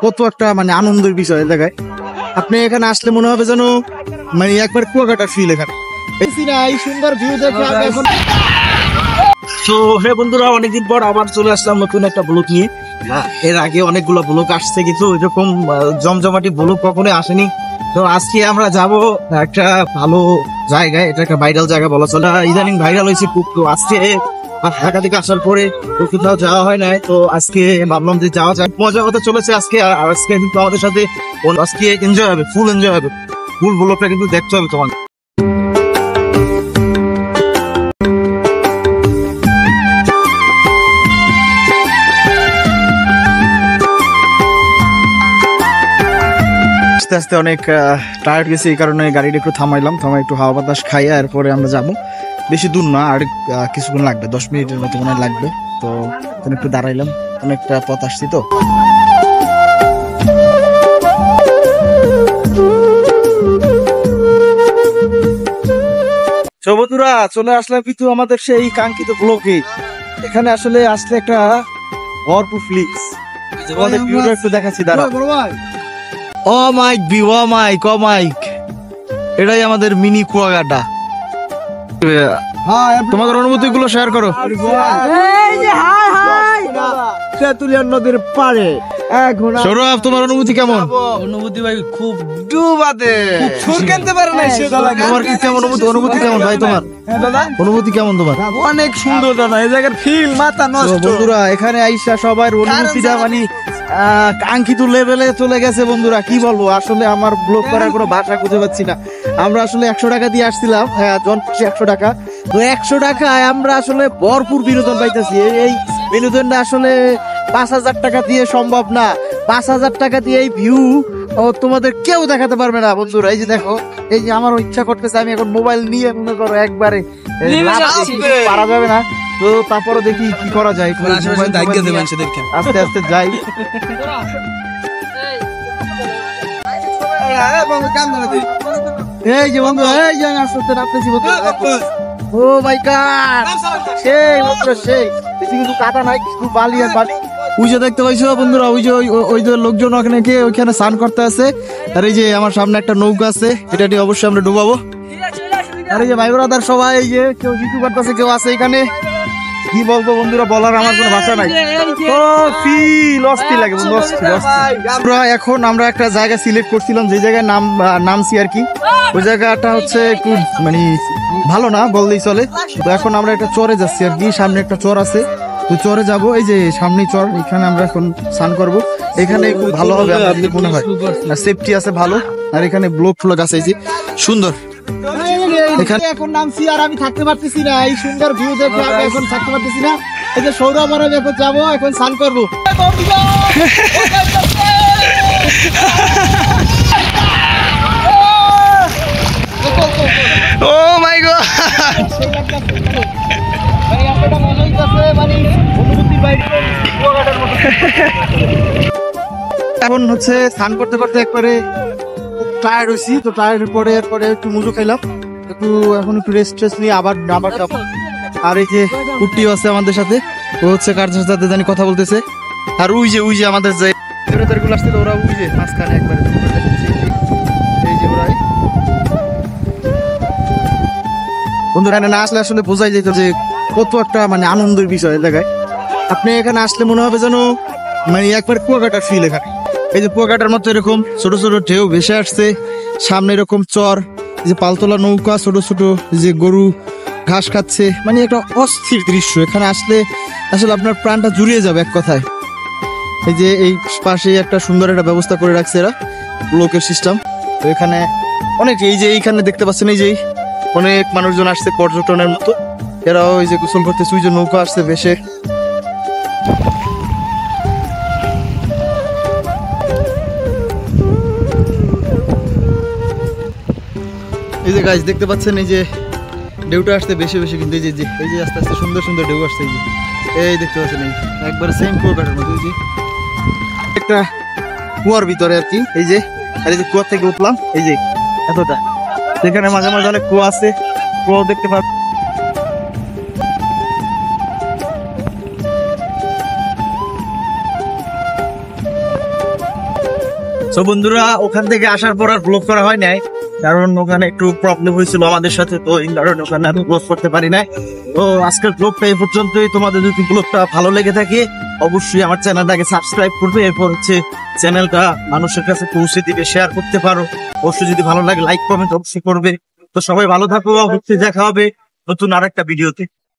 কত একটা মানে আনন্দের বিষয় দেখায়। আপনি এখানে আসলে মনে হবে যেন মানে একবার কুয়াকাটার ফিল এখানে। এই সুন্দর ভিউ দেখে আমি এখন তো হে বন্ধুরা, অনেকদিন পর আবার চলে আসলাম নতুন একটা ব্লগ নিয়ে। এর আগে অনেকগুলো ব্লগ আসছে, কিন্তু এরকম জমজমাটি ব্লগ কখনোই আসেনি। তো আজকে আমরা যাব একটা ভালো জায়গায়, এটা একটা ভাইরাল জায়গা বলা চলে, ইদানিং ভাইরাল হয়েছে খুব। তো আজকে ঢাকা থেকে আসার পরে কোথাও যাওয়া হয় নাই, তো আজকে ভাবলাম যে যাওয়া যায়। মজা হতে চলেছে আজকে। আর আজকে কিন্তু আমাদের সাথে আজকে এনজয় হবে, ফুল এনজয় হবে। ফুল ব্লগটা কিন্তু দেখতে হবে তোমাকে। আস্তে আস্তে অনেক টায়ার্ড গেছি, এই কারণে গাড়িটা একটু থামাইলাম, একটু হাওয়া বাতাস খাইয়া এরপরে আমরা যাবো। বেশি দূর না, আর কিছুক্ষণ লাগবে, 10 মিনিটের মতো মনে লাগবে। তো একটু দাঁড়াইলাম, অনেকটা পথ আসছি তো। বন্ধুরা চলে আসলাম কিন্তু আমাদের সেই কাঙ্ক্ষিত ব্লকে। এখানে আসলে আসলে একটা ভরপুর ফ্লিক্স একটু দেখাচ্ছি, দাঁড়া। ও মাইক বি ও মাইক ও মাইক, এটাই আমাদের মিনি কুয়াকাটা। তোমাদের অনুভূতি গুলো শেয়ার করো। তেঁতুলিয়া নদীর পাড়ে সৌরভ, তোমার অনুভূতি কেমন? অনুভূতি ভাই খুব ডুবাতে খেলতে পারে না। তোমার কি কেমন অনুভূতি কেমন ভাই? তোমার অনুভূতি কেমন? তোমার অনেক সুন্দর দাদা, এই জায়গার ফিল মাথা নষ্ট। বন্ধুরা এখানে আইসা সবার অনুভূতিটা মানে কাঙ্ক্ষিত লেভেলে চলে গেছে। বন্ধুরা কি বলবো, আসলে আমার ব্লগ করার কোনো ভাষা খুঁজে পাচ্ছি না। আমরা আসলে 100 টাকা দিয়ে আসছিলাম, হ্যাঁ জন 100 টাকা। তো 100 টাকায় আমরা আসলে ভরপুর বিনোদন পাইতেছি। এই বিনোদনটা আসলে 5,000 টাকা দিয়ে সম্ভব না। 5,000 টাকা দিয়ে এই ভিউ তোমাদের কেউ দেখাতে পারবে না। বন্ধুরা এই যে দেখো, এই যে আমার ইচ্ছা করতেছে আমি এখন মোবাইল নিয়ে মনে করো একবারে পারা যাবে না। তো তারপরে দেখি কি করা যায়, আস্তে আস্তে যাই। এই যে বন্ধু, এই যে আস্তে আস্তে নামতেছি। ও মাই গড, সেই বন্ধু সেই, কিন্তু কাদা নাই, শুধু বালি আর বালি। ওই যে দেখতে পাইছো বন্ধুরা, ওই যে লোকজন ওইখানে স্নান করতে আছে। আর এই যে আমার সামনে একটা নৌকা আছে, এটা দিয়ে অবশ্যই আমরা ডুবাবো। আর এই যে ভাই ব্রাদার সবাই, এই যে কেউ জিতু করতেছে, কেউ আছে এখানে। কি বলবো বন্ধুরা, বলার আমার কোনো ভাষা নাই। ও ফিল অস্থির লাগে বন্ধু, অস্থির। এখন আমরা একটা জায়গা সিলেক্ট করছিলাম, যে জায়গায় নামছি আর কি। ওই জায়গাটা হচ্ছে একটু মানে ভালো না বললেই চলে। তো এখন আমরা একটা চরে যাচ্ছি আর কি, সামনে একটা চর আছে, তো চরে যাব। এই যে সামনে চর, এখানে আমরা এখন স্নান করবো। এখানে খুব ভালো হবে আপনাদের মনে হয়, সেফটি আছে ভালো। আর এখানে ব্লক ফ্লক আছে, এই যে সুন্দর। এখানে এখন নামছি আর আমি থাকতে পারতেছি না, এই সুন্দর ভিউ দেখে আমি এখন থাকতে পারতেছি না। এই যে সৌরভ আর আমি এখন যাবো, এখন স্নান করবো। ও মাই গড, এখন হচ্ছে স্নান করতে করতে একবারে টায়ার্ড হয়েছি। তো টায়ার্ডের পরে এরপরে একটু মুজু খাইলাম, এখন একটু রেস্ট নিয়ে আবার যাবো। আর এই যে কুট্টিও আছে আমাদের সাথে, ও হচ্ছে কার সাথে জানি কথা বলতেছে। আর ওই যে আমাদের যে গুলো আসছিল, ওরা ওই যে মাঝখানে একবারে এই যে ওরাই। বন্ধুরা না আসলে আসলে বোঝাই যেত যে কত একটা মানে আনন্দের বিষয় দেখায়। আপনি এখানে আসলে মনে হবে যেন মানে একবার কুয়াকাটার ফিল এখানে। এই যে কুয়াকাটার মতো এরকম ছোট ছোট ঢেউ ভেসে আসছে, সামনে এরকম চর, এই যে পালতোলা নৌকা, ছোট ছোট যে গরু ঘাস খাচ্ছে, মানে একটা অস্থির দৃশ্য। এখানে আসলে আসলে আপনার প্রাণটা জুড়িয়ে যাবে এক কথায়। এই যে এই পাশে একটা সুন্দর একটা ব্যবস্থা করে রাখছে এরা, লোকের সিস্টেম। তো এখানে অনেক, এই যে এইখানে দেখতে পাচ্ছেন, এই যে অনেক মানুষজন আসছে পর্যটনের মতো। এরাও এই যে গোসল করতেছে, ওই যে নৌকা আসছে ভেসে। এই যে গাছ দেখতে পাচ্ছেন, এই যে ঢেউটা আসতে বেশি বেশি, কিন্তু এই যে আস্তে আস্তে সুন্দর সুন্দর ঢেউ আসছে। এই দেখতে পাচ্ছেন, এই একবার সেম কুয়াকাটার মতো। এই যে একটা কুয়ার ভিতরে আর কি, এই যে আর এই যে কুয়ার থেকে উঠলাম, এই যে এতটা, সেখানে মাঝে মাঝে অনেক কুয়া আছে, কুয়াও দেখতে পাচ্ছি। তো বন্ধুরা ওখান থেকে আসার পর আর ব্লগ করা হয় নাই, কারণ ওখানে একটু প্রবলেম হয়েছিল আমাদের সাথে, তো এই কারণে ওখানে আমি ব্লগ করতে পারি নাই। তো আজকের ব্লগটা এই পর্যন্তই। তোমাদের যদি ব্লগটা ভালো লেগে থাকে অবশ্যই আমার চ্যানেলটাকে সাবস্ক্রাইব করবে, এরপর হচ্ছে চ্যানেলটা মানুষের কাছে পৌঁছে দিবে, শেয়ার করতে পারো। অবশ্যই যদি ভালো লাগে লাইক কমেন্ট অবশ্যই করবে। তো সবাই ভালো থাকো, অবশ্যই দেখা হবে নতুন আরেকটা ভিডিওতে।